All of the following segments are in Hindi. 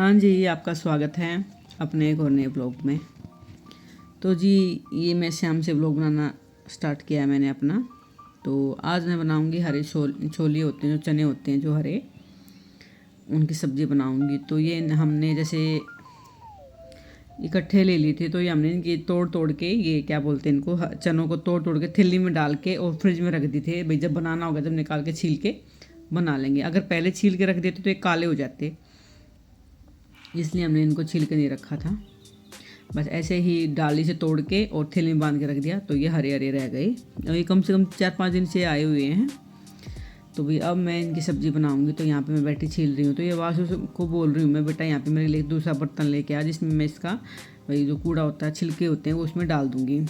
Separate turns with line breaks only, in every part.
हाँ जी, आपका स्वागत है अपने एक और नए ब्लॉग में। तो जी ये मैं शाम से ब्लॉग बनाना स्टार्ट किया है मैंने अपना। तो आज मैं बनाऊंगी हरे छोले होते हैं, जो चने होते हैं जो हरे, उनकी सब्ज़ी बनाऊंगी। तो ये हमने जैसे इकट्ठे ले ली थी, तो ये हमने इनकी तोड़ तोड़ के, ये क्या बोलते हैं इनको, चनों को तोड़ तोड़ के थैली में डाल के और फ्रिज में रख दी थे। भाई जब बनाना होगा जब निकाल के छील के बना लेंगे। अगर पहले छील के रख देते तो ये काले हो जाते, इसलिए हमने इनको छील के नहीं रखा था। बस ऐसे ही डाली से तोड़ के और थैली में बांध के रख दिया, तो ये हरे हरे रह गए। और ये कम से कम 4-5 दिन से आए हुए हैं। तो भाई अब मैं इनकी सब्ज़ी बनाऊंगी। तो यहाँ पे मैं बैठी छील रही हूँ। तो ये वासु को बोल रही हूँ मैं, बेटा यहाँ पे मेरे लिए दूसरा बर्तन लेके आ, जिसमें मैं इसका भाई जो कूड़ा होता है, छिलके होते हैं, वो उसमें डाल दूँगी।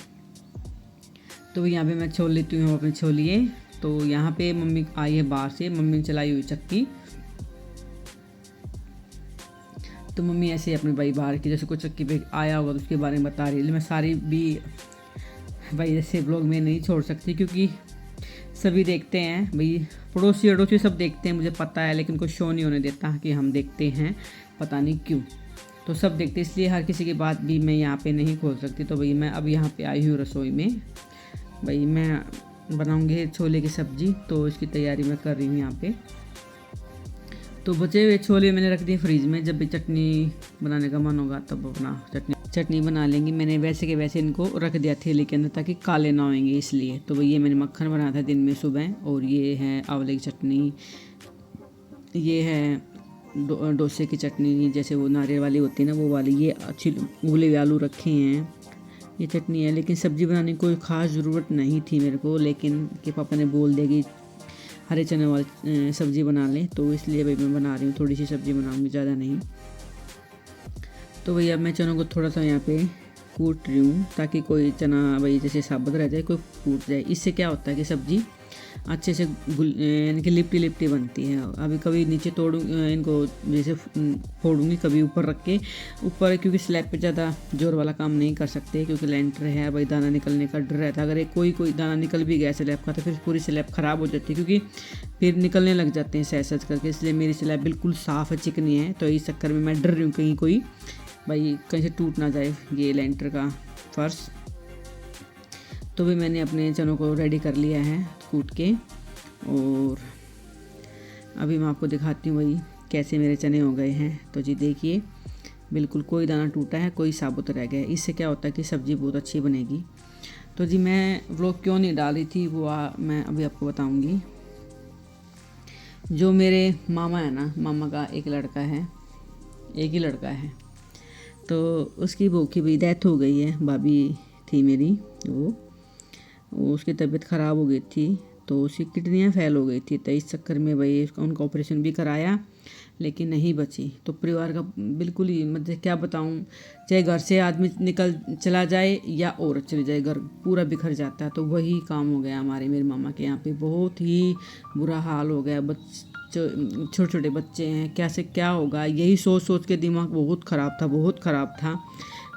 तो यहाँ पे मैं छोल लेती हूँ अपने छोलिए। तो यहाँ पे मम्मी आई है बाहर से, मम्मी ने चलाई हुई चक्की। तो मम्मी ऐसे अपने भाई बाहर की जैसे कोई चक्की पे आया होगा तो उसके बारे में बता रही है। मैं सारी भी भाई ऐसे ब्लॉग में नहीं छोड़ सकती, क्योंकि सभी देखते हैं भाई, पड़ोसी अड़ोसी सब देखते हैं, मुझे पता है, लेकिन कोई शो नहीं होने देता कि हम देखते हैं, पता नहीं क्यों। तो सब देखते, इसलिए हर किसी की बात भी मैं यहाँ पे नहीं खोल सकती। तो भाई मैं अब यहाँ पे आई हूँ रसोई में। भाई मैं बनाऊँगी छोले की सब्ज़ी, तो इसकी तैयारी मैं कर रही हूँ यहाँ पे। तो बचे हुए छोले मैंने रख दिए फ्रीज में, जब भी चटनी बनाने का मन होगा तब अपना चटनी बना लेंगी। मैंने वैसे के वैसे इनको रख दिया थैली के अंदर ताकि काले ना होंगे, इसलिए। तो भैया मैंने मक्खन बनाया था दिन में सुबह, और ये है आंवले की चटनी, ये है डोसे की चटनी, जैसे वो नारियल वाली होती है ना, वो वाली। ये अच्छी उबले हुए आलू रखे हैं, ये चटनी है। लेकिन सब्ज़ी बनाने की कोई ख़ास ज़रूरत नहीं थी मेरे को, लेकिन कि पापा ने बोल दिया कि हरे चने वाली सब्ज़ी बना लें, तो इसलिए भाई मैं बना रही हूँ। थोड़ी सी सब्ज़ी बनाऊँगी, ज़्यादा नहीं। तो भैया मैं चनों को थोड़ा सा यहाँ पे कूट रही हूँ, ताकि कोई चना भाई जैसे साबुत रह जाए, कोई टूट जाए। इससे क्या होता है कि सब्ज़ी अच्छे से यानी कि लिपटी लिपटी बनती है। अभी कभी नीचे इनको जैसे फोड़ूंगी, कभी ऊपर रख के ऊपर, क्योंकि स्लैब पे ज़्यादा जोर वाला काम नहीं कर सकते, क्योंकि लेंटर है भाई, दाना निकलने का डर रहता है। अगर कोई दाना निकल भी गया स्लैब का, तो फिर पूरी स्लैब ख़राब हो जाती है, क्योंकि फिर निकलने लग जाते हैं सहज सहज करके। इसलिए मेरी स्लैब बिल्कुल साफ़ है, चिकनी है। तो इस चक्कर में मैं डर रही हूँ कहीं कोई भाई कहीं से टूट ना जाए ये लेंटर का फर्श। तो भी मैंने अपने चनों को रेडी कर लिया है कूट के, और अभी मैं आपको दिखाती हूँ भाई कैसे मेरे चने हो गए हैं। तो जी देखिए, बिल्कुल कोई दाना टूटा है, कोई साबुत रह गया है। इससे क्या होता है कि सब्ज़ी बहुत अच्छी बनेगी। तो जी मैं व्लॉग क्यों नहीं डाली थी वो मैं अभी आपको बताऊँगी। जो मेरे मामा है ना, मामा का एक लड़का है, एक ही लड़का है। तो उसकी बहू की भी डेथ हो गई है, भाभी थी मेरी, वो उसकी तबीयत ख़राब हो गई थी, तो उसकी किडनियाँ फेल हो गई थी। तो इस चक्कर में भाई उनका ऑपरेशन भी कराया, लेकिन नहीं बची। तो परिवार का बिल्कुल ही, मतलब क्या बताऊँ, चाहे घर से आदमी निकल चला जाए या औरत चली जाए, घर पूरा बिखर जाता है। तो वही काम हो गया हमारे मेरे मामा के यहाँ पे। बहुत ही बुरा हाल हो गया। छोटे छोटे बच्चे हैं, कैसे क्या होगा, यही सोच सोच के दिमाग बहुत ख़राब था, बहुत ख़राब था।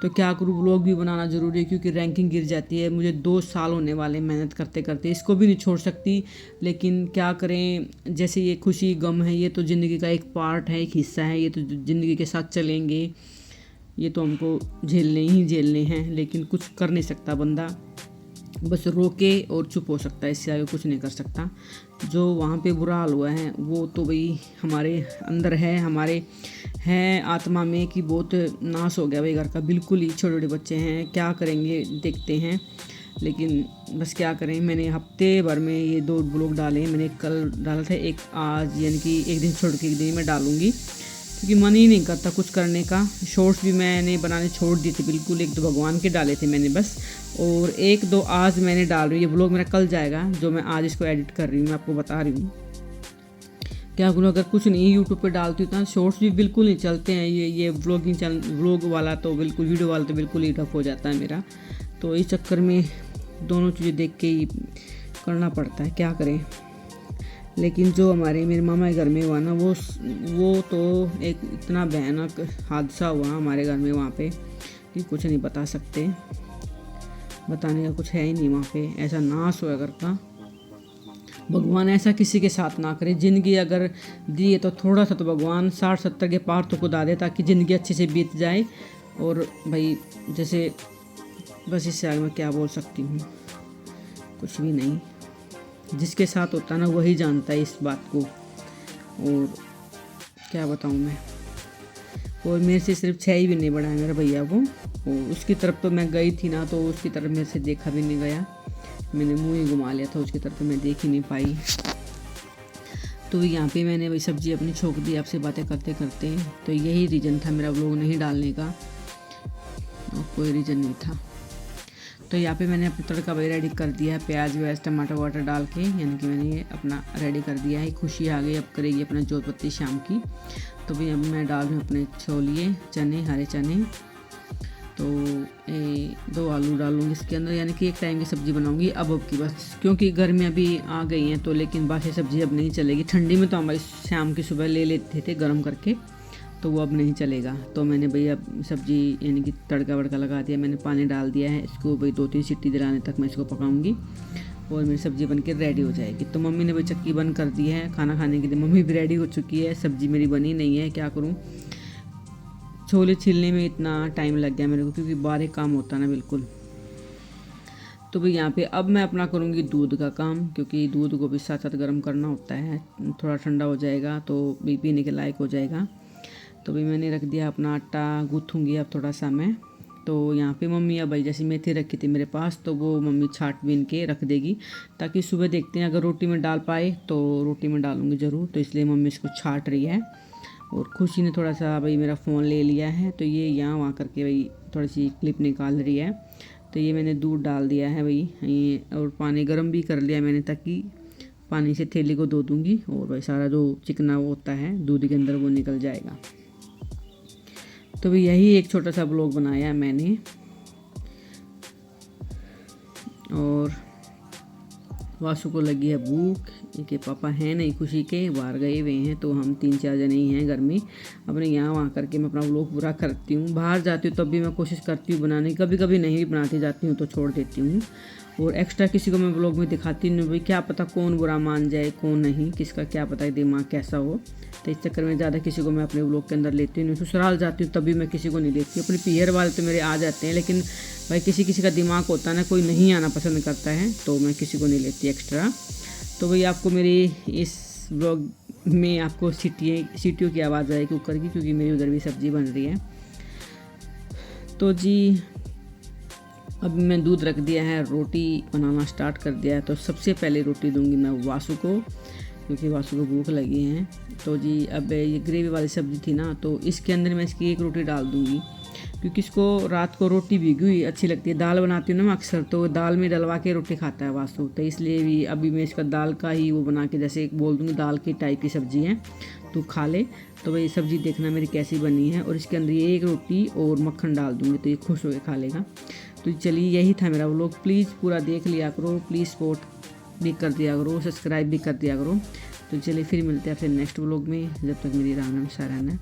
तो क्या करूँ, व्लॉग भी बनाना ज़रूरी है, क्योंकि रैंकिंग गिर जाती है। मुझे 2 साल होने वाले मेहनत करते करते, इसको भी नहीं छोड़ सकती। लेकिन क्या करें, जैसे ये खुशी गम है, ये तो ज़िंदगी का एक पार्ट है, एक हिस्सा है, ये तो ज़िंदगी के साथ चलेंगे, ये तो हमको झेलने हैं। लेकिन कुछ कर नहीं सकता बंदा, बस रोके और चुप हो सकता है, इससे आगे कुछ नहीं कर सकता। जो वहाँ पे बुरा हाल हुआ है वो तो भाई हमारे अंदर है, हमारे हैं आत्मा में, कि बहुत नाश हो गया भाई घर का। बिल्कुल ही छोटे छोटे बच्चे हैं, क्या करेंगे देखते हैं। लेकिन बस क्या करें, मैंने हफ्ते भर में ये 2 ब्लॉग डाले। मैंने कल डाला था, एक आज, यानी कि एक दिन छोड़ के एक दिन मैं डालूँगी, क्योंकि मन ही नहीं करता कुछ करने का। शॉर्ट्स भी मैंने बनाने छोड़ दिए थे बिल्कुल, 1-2 भगवान के डाले थे मैंने बस, और 1-2 आज मैंने डाल रही हूँ। ये ब्लॉग मेरा कल जाएगा, जो मैं आज इसको एडिट कर रही हूँ, मैं आपको बता रही हूँ। क्या करूँ, अगर कुछ नहीं यूट्यूब पे डालती हूँ तो शॉर्ट्स भी बिल्कुल नहीं चलते हैं। ये व्लॉगिंग चैनल, व्लॉग वाला तो बिल्कुल, वीडियो वाला तो बिल्कुल ही ठप हो जाता है मेरा। तो इस चक्कर में दोनों चीज़ें देख के ही करना पड़ता है, क्या करें। लेकिन जो हमारे मेरे मामा के घर में हुआ ना, वो तो एक इतना भयानक हादसा हुआ हमारे घर में वहाँ पे, कि कुछ नहीं बता सकते, बताने का कुछ है ही नहीं। वहाँ पे ऐसा नाश हुआ घर का, भगवान ऐसा किसी के साथ ना करे। ज़िंदगी अगर दी है तो थोड़ा सा तो भगवान 60-70 के पार तो खुदा दे, ताकि ज़िंदगी अच्छे से बीत जाए। और भाई जैसे बस इससे आगे मैं क्या बोल सकती हूँ, कुछ भी नहीं। जिसके साथ होता है ना वही जानता है इस बात को, और क्या बताऊँ मैं। और मेरे से सिर्फ 6 ही भी नहीं बढ़ा है मेरे भैया को, और उसकी तरफ तो मैं गई थी ना, तो उसकी तरफ मेरे से देखा भी नहीं गया। मैंने मुंह ही घुमा लिया था, उसकी तरफ तो मैं देख ही नहीं पाई। तो यहाँ पे मैंने वही सब्ज़ी अपनी छोंक दी आपसे बातें करते करते। तो यही रीज़न था मेरा व्लॉग नहीं डालने का, और कोई रीज़न नहीं था। तो यहाँ पे मैंने अपना तड़का भाई रेडी कर दिया है, प्याज व्याज टमाटर वाटर डाल के, यानी कि मैंने ये अपना रेडी कर दिया है। खुशी आ गई, अब करेगी अपना जोत पत्ती शाम की। तो भाई अब मैं डाल रही हूँ अपने छोलिए चने, हरे चने। तो 2 आलू डालूँगी इसके अंदर, यानी कि एक टाइम की सब्ज़ी बनाऊँगी अब की बस, क्योंकि गर्मियाँ भी आ गई हैं। तो लेकिन बासी सब्ज़ी अब नहीं चलेगी। ठंडी में तो हम भाई शाम की सुबह ले लेते थे गर्म करके, तो वो अब नहीं चलेगा। तो मैंने भाई अब सब्ज़ी यानी कि तड़का वड़का लगा दिया, मैंने पानी डाल दिया है। इसको भाई 2-3 सीटी दिलाने तक मैं इसको पकाऊंगी, और मेरी सब्ज़ी बन के रेडी हो जाएगी। तो मम्मी ने भाई चक्की बंद कर दी है, खाना खाने के लिए मम्मी भी रेडी हो चुकी है। सब्ज़ी मेरी बनी नहीं है, क्या करूँ। छोले छीलने में इतना टाइम लग गया मेरे को, क्योंकि बारीक काम होता है ना बिल्कुल। तो भाई यहाँ पे अब मैं अपना करूँगी दूध का काम, क्योंकि दूध को भी साथ साथ गर्म करना होता है। थोड़ा ठंडा हो जाएगा तो भी पीने के लायक हो जाएगा। तो भाई मैंने रख दिया अपना आटा, गूँथूँगी अब थोड़ा सा मैं। तो यहाँ पे मम्मी अब भाई जैसे मेथी रखी थी मेरे पास, तो वो मम्मी छाट बीन के रख देगी, ताकि सुबह देखते हैं अगर रोटी में डाल पाए तो रोटी में डालूँगी ज़रूर। तो इसलिए मम्मी इसको छाट रही है। और खुशी ने थोड़ा सा भाई मेरा फ़ोन ले लिया है, तो ये यहाँ वहाँ करके भाई थोड़ी सी क्लिप निकाल रही है। तो ये मैंने दूध डाल दिया है भाई ये, और पानी गर्म भी कर लिया मैंने, ताकि पानी से थैली को धो दूँगी, और भाई सारा जो चिकना वो होता है दूध के अंदर वो निकल जाएगा। तो भाई यही एक छोटा सा ब्लॉग बनाया है मैंने। और वासु को लगी है भूख, इनके पापा हैं नहीं खुशी के, बाहर गए हुए हैं। तो हम 3-4 जने ही हैं घर में। अपने यहाँ वहाँ करके मैं अपना व्लॉग पूरा करती हूँ। बाहर जाती हूँ तब भी मैं कोशिश करती हूँ बनाने की, कभी कभी नहीं भी बनाती जाती हूँ तो छोड़ देती हूँ। और एक्स्ट्रा किसी को मैं व्लॉग में दिखाती नहीं, भाई क्या पता कौन बुरा मान जाए कौन नहीं, किसका क्या पता है दिमाग कैसा हो। तो इस चक्कर में ज़्यादा किसी को मैं अपने व्लॉग के अंदर लेती नहीं। ससुराल जाती हूँ तब भी मैं किसी को नहीं लेती। अपने पियर वाले तो मेरे आ जाते हैं, लेकिन भाई किसी किसी का दिमाग होता है ना, कोई नहीं आना पसंद करता है, तो मैं किसी को नहीं लेती एक्स्ट्रा। तो भाई आपको मेरी इस व्लॉग में आपको सीटियों की आवाज़ आएगी कुकर की, क्योंकि मेरी उधर भी सब्ज़ी बन रही है। तो जी अब मैं दूध रख दिया है, रोटी बनाना स्टार्ट कर दिया है। तो सबसे पहले रोटी दूंगी मैं वासु को, क्योंकि वासु को भूख लगी है। तो जी अब ये ग्रेवी वाली सब्ज़ी थी ना, तो इसके अंदर मैं इसकी एक रोटी डाल दूंगी, क्योंकि इसको रात को रोटी भिगी हुई अच्छी लगती है। दाल बनाती हूँ ना मैं अक्सर, तो दाल में डलवा के रोटी खाता है वासु, तो इसलिए भी अभी मैं इसका दाल का ही वो बना के जैसे बोल दूँगी दाल की टाइप की सब्ज़ी है, तो खा ले। तो भाई सब्ज़ी देखना मेरी कैसी बनी है, और इसके अंदर ये एक रोटी और मक्खन डाल दूँगी, तो ये खुश होकर खा लेगा। तो चलिए यही था मेरा व्लॉग, प्लीज़ पूरा देख लिया करो, प्लीज़ सपोर्ट भी कर दिया करो, सब्सक्राइब भी कर दिया करो। तो चलिए फिर मिलते हैं फिर नेक्स्ट व्लॉग में, जब तक मेरी राम राम सारा है।